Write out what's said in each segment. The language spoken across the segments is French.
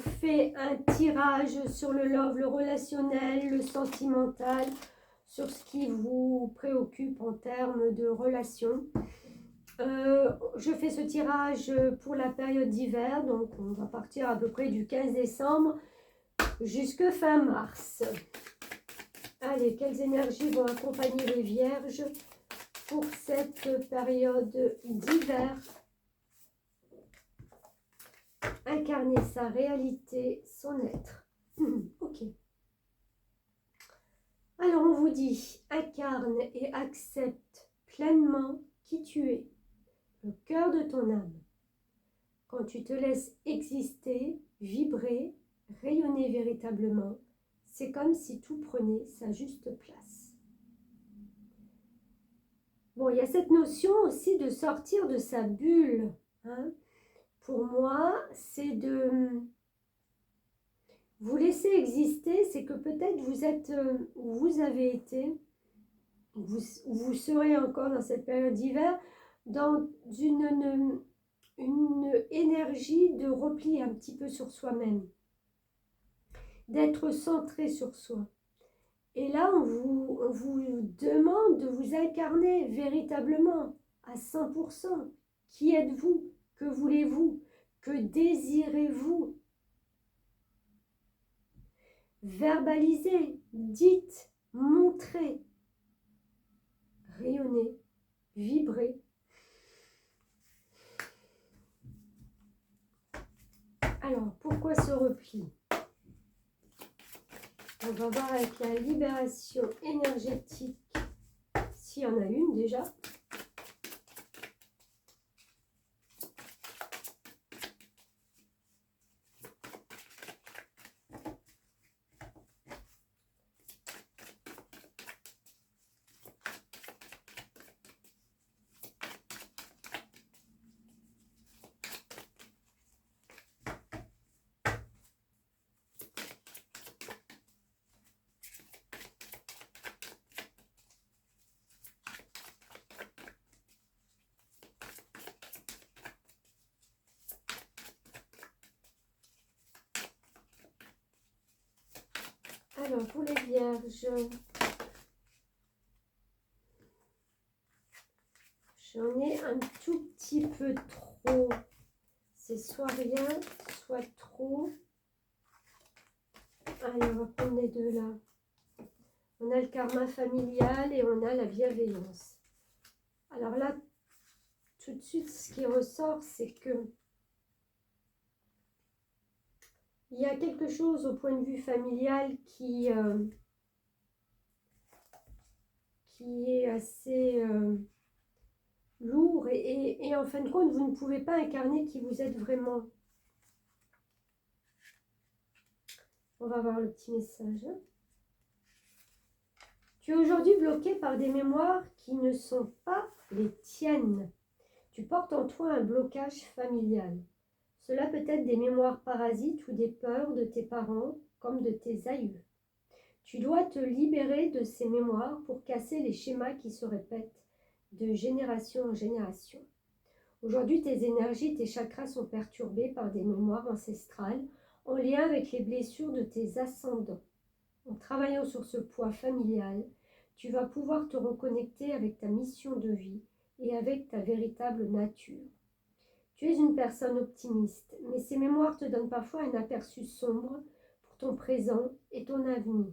fait un tirage sur le love, le relationnel, le sentimental, sur ce qui vous préoccupe en termes de relations. Je fais ce tirage pour la période d'hiver, donc on va partir à peu près du 15 décembre jusque fin mars. Allez, quelles énergies vont accompagner les vierges pour cette période d'hiver? Incarner sa réalité, son être. Ok. Alors on vous dit, incarne et accepte pleinement qui tu es, le cœur de ton âme. Quand tu te laisses exister, vibrer, rayonner véritablement, c'est comme si tout prenait sa juste place. Bon, il y a cette notion aussi de sortir de sa bulle. Hein. Pour moi, c'est de vous laisser exister, c'est que peut-être vous êtes où vous avez été, vous serez encore dans cette période d'hiver, dans une énergie de repli un petit peu sur soi-même, d'être centré sur soi. Et là, on vous demande de vous incarner véritablement à 100%. Qui êtes-vous? Que voulez-vous? Que désirez-vous? Verbalisez, dites, montrez, rayonnez, vibrez. Alors, pourquoi ce repli? On va voir avec la libération énergétique, s'il y en a une déjà. Alors, pour les vierges, j'en ai un tout petit peu trop. C'est soit rien, soit trop. Allez, on va prendre les deux là. On a le karma familial et on a la bienveillance. Alors là, tout de suite, ce qui ressort, c'est que il y a quelque chose au point de vue familial qui est assez lourd et en fin de compte, vous ne pouvez pas incarner qui vous êtes vraiment. On va voir le petit message. Tu es aujourd'hui bloqué par des mémoires qui ne sont pas les tiennes. Tu portes en toi un blocage familial. Cela peut être des mémoires parasites ou des peurs de tes parents comme de tes aïeux. Tu dois te libérer de ces mémoires pour casser les schémas qui se répètent de génération en génération. Aujourd'hui, tes énergies, tes chakras sont perturbés par des mémoires ancestrales en lien avec les blessures de tes ascendants. En travaillant sur ce poids familial, tu vas pouvoir te reconnecter avec ta mission de vie et avec ta véritable nature. Tu es une personne optimiste, mais ces mémoires te donnent parfois un aperçu sombre pour ton présent et ton avenir.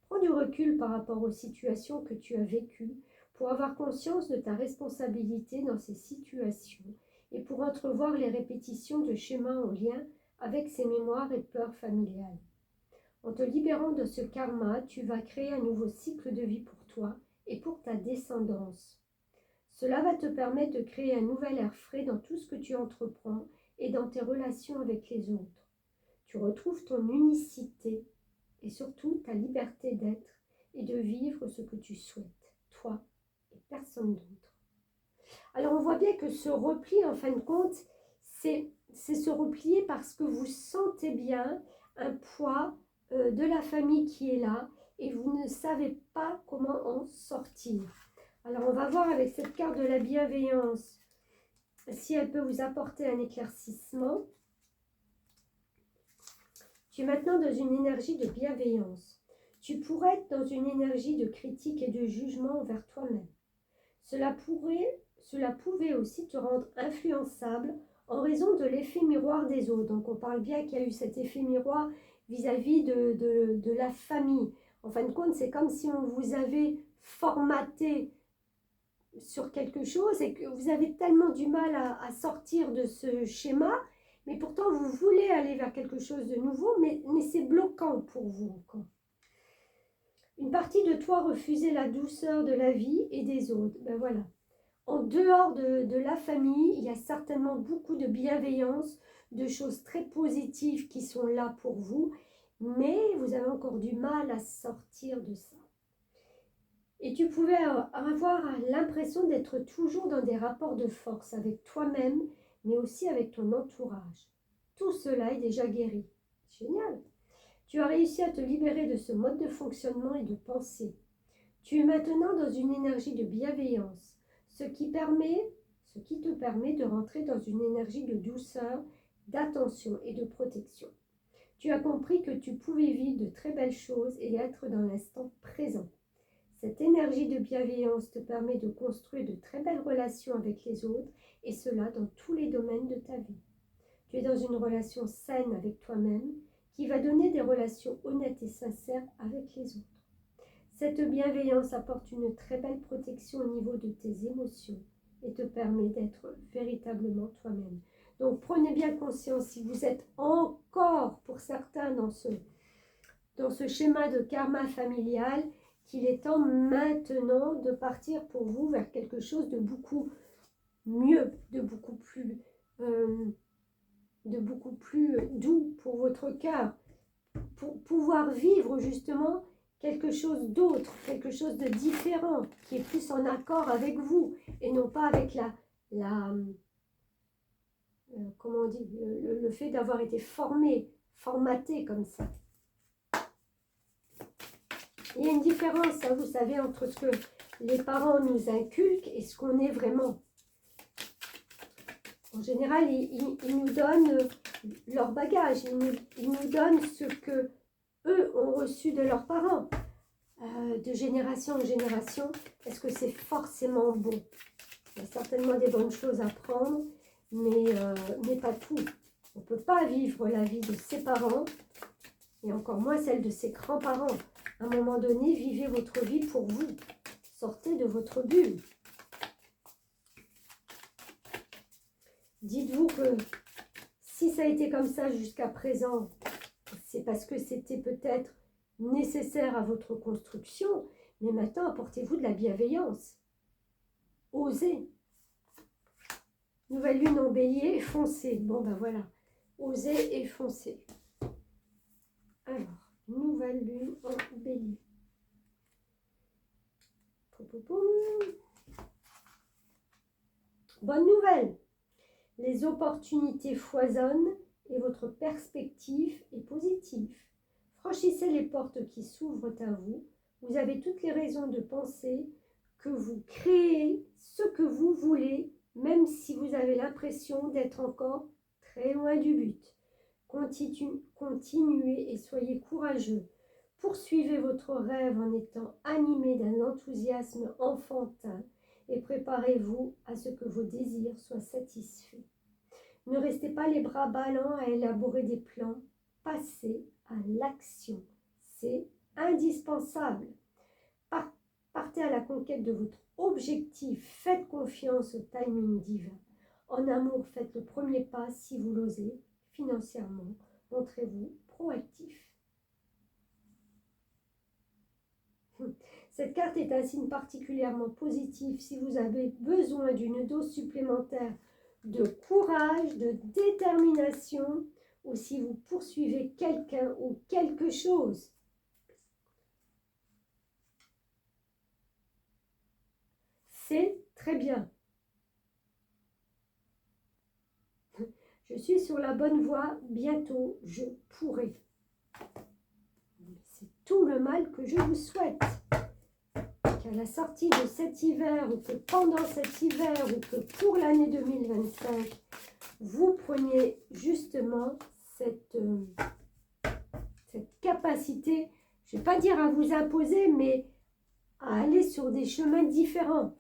Prends du recul par rapport aux situations que tu as vécues pour avoir conscience de ta responsabilité dans ces situations et pour entrevoir les répétitions de schémas en lien avec ces mémoires et peurs familiales. En te libérant de ce karma, tu vas créer un nouveau cycle de vie pour toi et pour ta descendance. Cela va te permettre de créer un nouvel air frais dans tout ce que tu entreprends et dans tes relations avec les autres. Tu retrouves ton unicité et surtout ta liberté d'être et de vivre ce que tu souhaites, toi et personne d'autre. Alors on voit bien que ce repli, en fin de compte, c'est se replier parce que vous sentez bien un poids de la famille qui est là et vous ne savez pas comment en sortir. Alors on va voir avec cette carte de la bienveillance si elle peut vous apporter un éclaircissement. Tu es maintenant dans une énergie de bienveillance. Tu pourrais être dans une énergie de critique et de jugement envers toi-même. Cela pouvait aussi te rendre influençable en raison de l'effet miroir des autres. Donc on parle bien qu'il y a eu cet effet miroir vis-à-vis de la famille. En fin de compte, c'est comme si on vous avait formaté sur quelque chose et que vous avez tellement du mal à sortir de ce schéma, mais pourtant vous voulez aller vers quelque chose de nouveau, mais c'est bloquant pour vous encore. Une partie de toi refusait la douceur de la vie et des autres. Ben voilà. En dehors de la famille, il y a certainement beaucoup de bienveillance, de choses très positives qui sont là pour vous, mais vous avez encore du mal à sortir de ça. Et tu pouvais avoir l'impression d'être toujours dans des rapports de force avec toi-même, mais aussi avec ton entourage. Tout cela est déjà guéri. Génial! Tu as réussi à te libérer de ce mode de fonctionnement et de pensée. Tu es maintenant dans une énergie de bienveillance, ce qui te permet de rentrer dans une énergie de douceur, d'attention et de protection. Tu as compris que tu pouvais vivre de très belles choses et être dans l'instant présent. Cette énergie de bienveillance te permet de construire de très belles relations avec les autres, et cela dans tous les domaines de ta vie. Tu es dans une relation saine avec toi-même, qui va donner des relations honnêtes et sincères avec les autres. Cette bienveillance apporte une très belle protection au niveau de tes émotions et te permet d'être véritablement toi-même. Donc prenez bien conscience, si vous êtes encore pour certains dans ce schéma de karma familial, qu'il est temps maintenant de partir pour vous vers quelque chose de beaucoup mieux, de beaucoup plus doux pour votre cœur, pour pouvoir vivre justement quelque chose d'autre, quelque chose de différent, qui est plus en accord avec vous, et non pas avec comment on dit, le fait d'avoir été formaté comme ça. Il y a une différence, hein, vous savez, entre ce que les parents nous inculquent et ce qu'on est vraiment. En général, ils nous donnent leur bagage, ils nous donnent ce que eux ont reçu de leurs parents. De génération en génération, est-ce que c'est forcément bon? Il y a certainement des bonnes choses à prendre, mais pas tout. On ne peut pas vivre la vie de ses parents, et encore moins celle de ses grands-parents. À un moment donné, vivez votre vie pour vous. Sortez de votre bulle. Dites-vous que si ça a été comme ça jusqu'à présent, c'est parce que c'était peut-être nécessaire à votre construction, mais maintenant apportez-vous de la bienveillance. Osez. Nouvelle lune en bélier, foncez. Bon ben voilà, osez et foncez. Alors, nouvelle lune en bélier. Bonne nouvelle, les opportunités foisonnent et votre perspective est positive. Franchissez les portes qui s'ouvrent à vous. Vous avez toutes les raisons de penser que vous créez ce que vous voulez, même si vous avez l'impression d'être encore très loin du but. Continuez et soyez courageux. Poursuivez votre rêve en étant animé d'un enthousiasme enfantin et préparez-vous à ce que vos désirs soient satisfaits. Ne restez pas les bras ballants à élaborer des plans. Passez à l'action. C'est indispensable. Partez à la conquête de votre objectif. Faites confiance au timing divin. En amour, faites le premier pas si vous l'osez. Financièrement, montrez-vous proactif. Cette carte est un signe particulièrement positif si vous avez besoin d'une dose supplémentaire de courage, de détermination, ou si vous poursuivez quelqu'un ou quelque chose. C'est très bien. Je suis sur la bonne voie, bientôt je pourrai. C'est tout le mal que je vous souhaite. Qu'à la sortie de cet hiver, ou que pendant cet hiver, ou que pour l'année 2025, vous preniez justement capacité, je ne vais pas dire à vous imposer, mais à aller sur des chemins différents,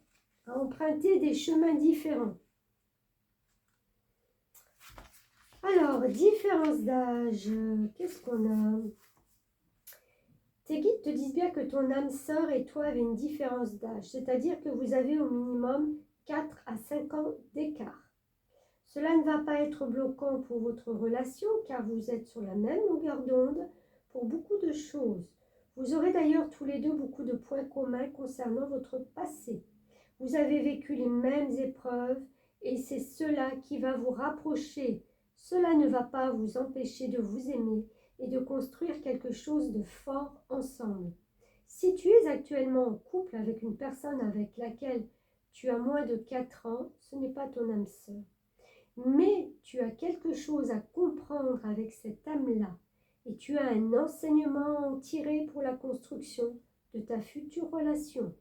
à emprunter des chemins différents. Alors, différence d'âge, qu'est-ce qu'on a? Tes guides te disent bien que ton âme sœur et toi avez une différence d'âge, c'est-à-dire que vous avez au minimum 4 à 5 ans d'écart. Cela ne va pas être bloquant pour votre relation car vous êtes sur la même longueur d'onde pour beaucoup de choses. Vous aurez d'ailleurs tous les deux beaucoup de points communs concernant votre passé. Vous avez vécu les mêmes épreuves et c'est cela qui va vous rapprocher. Cela ne va pas vous empêcher de vous aimer et de construire quelque chose de fort ensemble. Si tu es actuellement en couple avec une personne avec laquelle tu as moins de 4 ans, ce n'est pas ton âme sœur. Mais tu as quelque chose à comprendre avec cette âme-là et tu as un enseignement à en tirer pour la construction de ta future relation.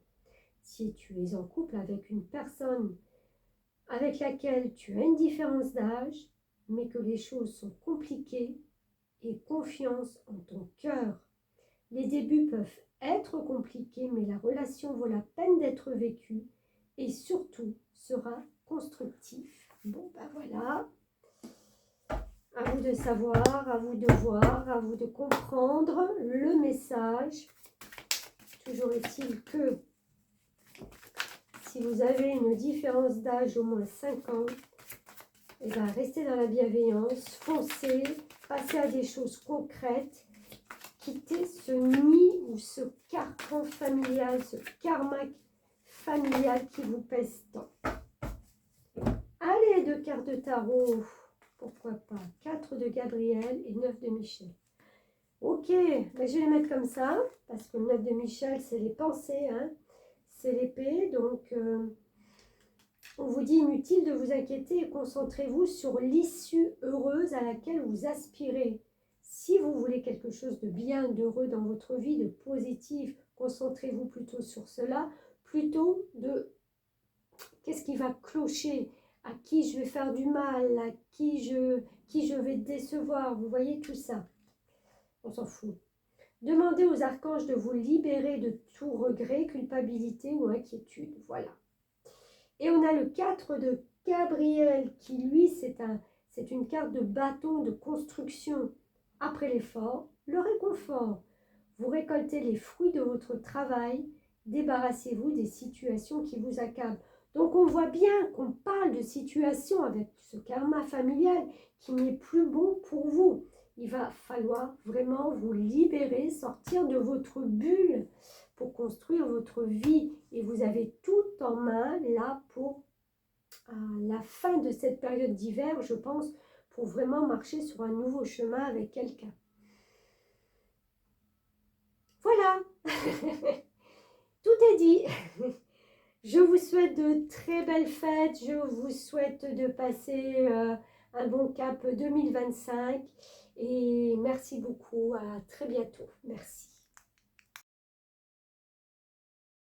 Si tu es en couple avec une personne avec laquelle tu as une différence d'âge, mais que les choses sont compliquées, aie confiance en ton cœur. Les débuts peuvent être compliqués, mais la relation vaut la peine d'être vécue et surtout sera constructif. Bon, ben voilà. À vous de savoir, à vous de voir, à vous de comprendre le message. Toujours est-il que si vous avez une différence d'âge au moins 5 ans, eh bien, restez dans la bienveillance, foncez, passez à des choses concrètes, quittez ce nid ou ce carcan familial, ce karma familial qui vous pèse tant. Allez, 2 cartes de tarot, pourquoi pas, 4 de Gabriel et 9 de Michel. Ok, ben je vais les mettre comme ça, parce que le 9 de Michel, c'est les pensées, hein, c'est l'épée, donc on vous dit inutile de vous inquiéter et concentrez-vous sur l'issue heureuse à laquelle vous aspirez. Si vous voulez quelque chose de bien, d'heureux dans votre vie, de positif, concentrez-vous plutôt sur cela, plutôt de qu'est-ce qui va clocher, à qui je vais faire du mal, à qui je vais décevoir, vous voyez tout ça. On s'en fout. Demandez aux archanges de vous libérer de tout regret, culpabilité ou inquiétude. Voilà. Et on a le 4 de Gabriel qui, lui, c'est une carte de bâton de construction. Après l'effort, le réconfort. Vous récoltez les fruits de votre travail. Débarrassez-vous des situations qui vous accablent. Donc on voit bien qu'on parle de situations avec ce karma familial qui n'est plus bon pour vous. Il va falloir vraiment vous libérer, sortir de votre bulle pour construire votre vie. Et vous avez tout en main là pour la fin de cette période d'hiver, je pense, pour vraiment marcher sur un nouveau chemin avec quelqu'un. Voilà, tout est dit. Je vous souhaite de très belles fêtes, je vous souhaite de passer un bon cap 2025 et merci beaucoup, à très bientôt, merci.